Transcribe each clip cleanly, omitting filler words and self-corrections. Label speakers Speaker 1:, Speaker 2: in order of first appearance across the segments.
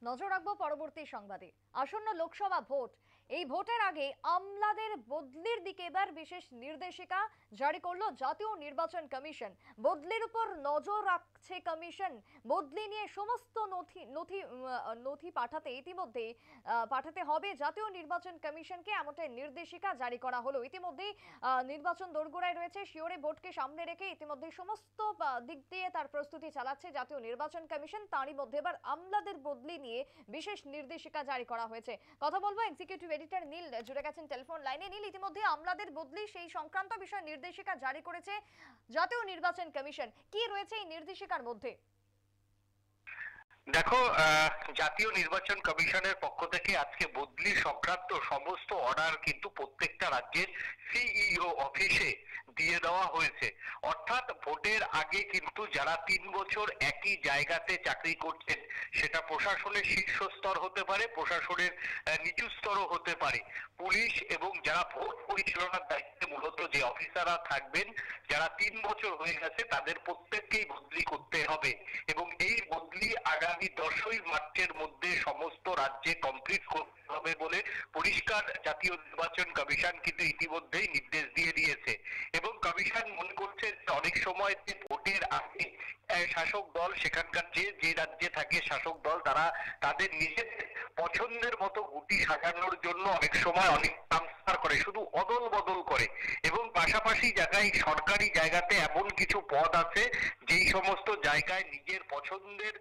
Speaker 1: নজর রাখবো পরবর্তী সংবাদে। আসন্ন লোকসভা ভোট, এই ভোটের আগে আমলাদের বদলির দিকে এবার বিশেষ নির্দেশিকা জারি করলো জাতীয় নির্বাচন কমিশন। বদলির উপর নজর রাখছে কমিশন। বদলি নিয়ে সমস্ত নথি পাঠাতে হবে জাতীয় নির্বাচন কমিশনকে, এমনটাই নির্দেশিকা জারি করা হলো। ইতিমধ্যেই নির্বাচন দোরগোড়ায় রয়েছে। শিওরে ভোটকে সামনে রেখে ইতিমধ্যে সমস্ত দিক দিয়ে তার প্রস্তুতি চালাচ্ছে জাতীয় নির্বাচন কমিশন। তারই মধ্যে এবার আমলাদের বদলি নিয়ে বিশেষ নির্দেশিকা জারি করা হয়েছে। কথা বলবো এক্সিকিউটিভ এডিটর নীল জুড়ে গেছেন টেলিফোন লাইনে। নীল, ইতিমধ্যে আমলাদের বদলি সেই সংক্রান্ত বিষয়ে নির্দেশিকা জারি করেছে জাতীয় নির্বাচন কমিশন। কি রয়েছে এই নির্দেশিকার মধ্যে?
Speaker 2: দেখো, জাতীয় নির্বাচন কমিশনের পক্ষ থেকে আজকে বদলি সংক্রান্ত সমস্ত অর্ডার কিন্তু প্রত্যেকটা রাজ্যের সিইও অফিসে দিয়ে দেওয়া হয়েছে। অর্থাৎ ভোটের আগে কিন্তু যারা 3 বছর একই জায়গাতে চাকরি করছেন, সেটা প্রশাসনের শীর্ষ স্তর হতে পারে, প্রশাসনের নিচু স্তরও হতে পারে, পুলিশ এবং যারা ভোট পরিচালনার দায়িত্বে মূলত যে অফিসাররা থাকবেন, যারা 3 বছর হয়ে গেছে তাদের প্রত্যেককেই বদলি করতে হবে। এবং এই বদলি আগামী 10ই মার্চের মধ্যে সমস্ত রাজ্যে কমপ্লিট করতে হবে বলে পরিষ্কার জাতীয় নির্বাচন কমিশন কিন্তু ইতিমধ্যেই নির্দেশ দিয়ে দিয়েছে। এবং কমিশন মনে করছে অনেক সময় ভোটের আগে শাসক দল, সেখানকার যে রাজ্যে থাকে শাসক দল, তারা তাদের নিজেদের পছন্দের মতো গুটি সাজানোর জন্য অনেক সময় অনেক ট্রান্সফার করে, শুধু অদল বদল করে। এবং পাশাপাশি জায়গায় সরকারি জায়গাতে এমন কিছু পদ আছে যেই সমস্ত জায়গায় নিজের পছন্দের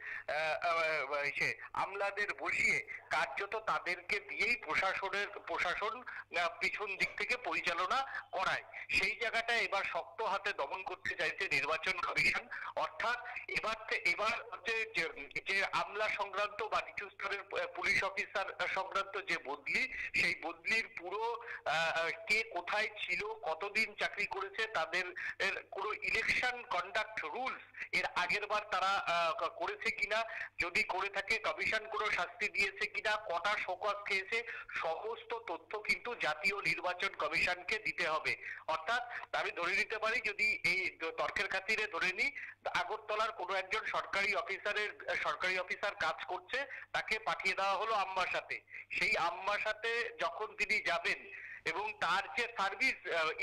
Speaker 2: আমলাদের বসিয়ে কার্যত তাদেরকে দিয়েই প্রশাসন পিছন দিক থেকে পরিচালনা করায়। সেই জায়গাটা এবার শক্ত হাতে দমন করতে চাইছে নির্বাচন কমিশন। অর্থাৎ এবার হচ্ছে যে আমলা সংক্রান্ত বা নিচু স্তরের পুলিশ অফিসার সংক্রান্ত যে বদলি, সেই বদলির পুরো কে কোথায় ছিল, কতদিন চাকরি করেছে, তাদের কোনো ইলেকশন কন্ডাক্ট রুলস এর আগের বার তারা করেছে কিনা, যদি করে থাকে কমিশন কোনো শাস্তি দিয়েছে কিনা, কটা শোকজ খেয়েছে, সমস্ত তথ্য কিন্তু জাতীয় নির্বাচন কমিশনকে দিতে হবে। অর্থাৎ আমি ধরে নিতে পারি, যদি এই তর্কের খাতিরে ধরে নিই, আগরতলার কোনো একজন সরকারি অফিসার কাজ করছে, তাকে পাঠিয়ে দেওয়া হলো আম্বাসাতে। সেই আম্বাসাতে যখন তিনি যাবেন এবং তার যে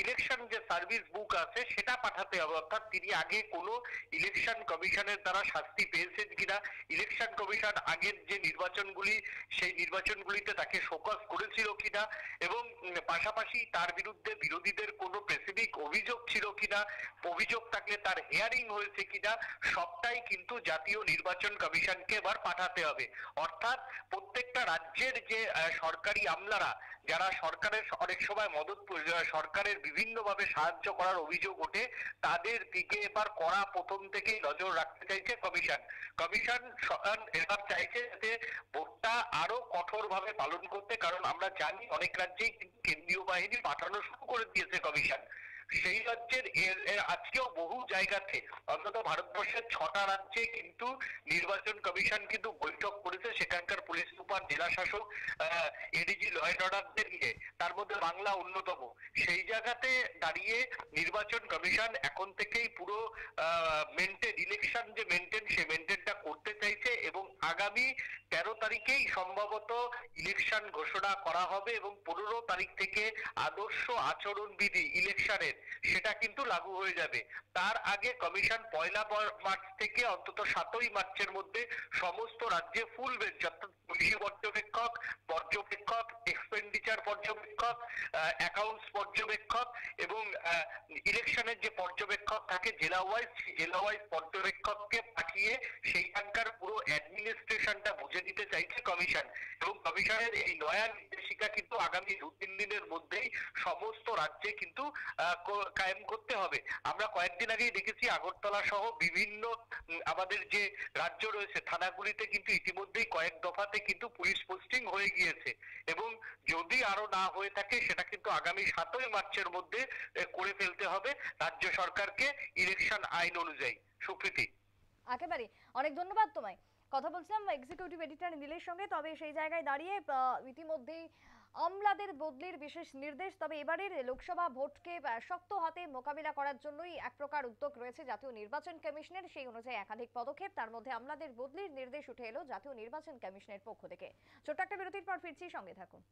Speaker 2: ইলেকশন যে সার্ভিস বুক আছে সেটা পাঠাতে হবে। অর্থাৎ তিনি আগে কোনো ইলেকশন কমিশনের দ্বারা শাস্তি পেয়েছেন কিনা, ইলেকশন কমিশন আগের যে নির্বাচনগুলি সেই নির্বাচনগুলিতে তাকে শোকজ করেছিল কিনা, এবং পাশাপাশি তার বিরুদ্ধে বিরোধীদের কোনো স্পেসিফিক অভিযোগ ছিল কিনা, অভিযোগ থাকলে তার হিয়ারিং হয়েছে কিনা, সবটাই কিন্তু জাতীয় নির্বাচন কমিশনকে এবার পাঠাতে হবে। অর্থাৎ প্রত্যেকটা রাজ্যের যে সরকারি আমলারা, যারা সরকারের অনেক সময় সরকারের বিভিন্নভাবে সাহায্য করার অভিযোগ ওঠে, তাদের দিকে এবার কড়া প্রথম থেকেই নজর রাখতে চাইছে কমিশন এবার চাইছে যাতে ভোটটা আরো কঠোরভাবে পালন করতে। কারণ আমরা জানি অনেক রাজ্যেই কিন্তু কেন্দ্রীয় বাহিনী পাঠানো শুরু করে দিয়েছে কমিশন। সেই রাজ্যের আজকেও বহু জায়গাতে, অন্তত ভারতবর্ষের 6টা রাজ্যে কিন্তু নির্বাচন কমিশন কিন্তু বৈঠক করেছে সেখানকার পুলিশ সুপার, জেলা শাসক, এডিজি, ল অ্যান্ড অর্ডারদের নিয়ে, তার মধ্যে বাংলা অন্যতম। সেই জায়গাতে দাঁড়িয়ে নির্বাচন কমিশন এখন থেকেই পুরো ইলেকশন যে সে মেনটেনটা করতে চাইছে। এবং আগামী 13 তারিখেই সম্ভবত ইলেকশন ঘোষণা করা হবে এবং 15 তারিখ থেকে আদর্শ আচরণবিধি ইলেকশনের সেটা কিন্তু লাগু হয়ে যাবে। তার আগে কমিশন 1 মার্চ থেকে অন্তত 7ই মার্চের মধ্যে সমস্ত রাজ্যে ফুল বেঞ্চ, অর্থাৎ পুলিশি পর্যবেক্ষক, এক্সপেন্ডিচার পর্যবেক্ষক, অ্যাকাউন্টস পর্যবেক্ষক এবং ইলেকশনের যে পর্যবেক্ষক থাকে জেলা ওয়াইজ পর্যবেক্ষককে পাঠিয়ে সেইখানকার পুরো অ্যাডমিনিস্ট্রেশনটা বুঝে দিতে চাইছে কমিশন। এবং কমিশনের এই নয়া নির্দেশিকা কিন্তু আগামী 2-3 দিনের মধ্যেই সমস্ত রাজ্যে কিন্তু কায়েম করতে হবে। আমরা কয়েকদিন আগেই দেখেছি আগরতলা সহ বিভিন্ন আমাদের যে রাজ্য রয়েছে থানাগুলিতে কিন্তু ইতিমধ্যেই কয়েক দফাতে কিন্তু পুলিশ পোস্টিং হয়ে গিয়েছে। এবং যদি আরো না হয়ে থাকে সেটা কিন্তু আগামী 7ই মার্চের মধ্যে করে ফেলতে হবে রাজ্য সরকারকে ইলেকশন আইন অনুযায়ী। সুপ্রীতি,
Speaker 1: একেবারে অনেক ধন্যবাদ তোমায়। কথা বলছিলাম এক্সিকিউটিভ এডিটর নীলের সঙ্গে। তবে সেই জায়গায় দাঁড়িয়ে ইতিমধ্যেই আমলাদের বদলির বিশেষ নির্দেশ। তবে এবারের লোকসভা ভোটকে শক্ত হাতে মোকাবিলা করার জন্যই এক প্রকার উদ্যোগ রয়েছে জাতীয় নির্বাচন কমিশনের। সেই অনুযায়ী একাধিক পদক্ষেপ, তার মধ্যে আমলাদের বদলির নির্দেশ উঠে এলো জাতীয় নির্বাচন কমিশনের পক্ষ থেকে। ছোট্ট একটা বিরতির পর ফিরছি, সঙ্গে থাকুন।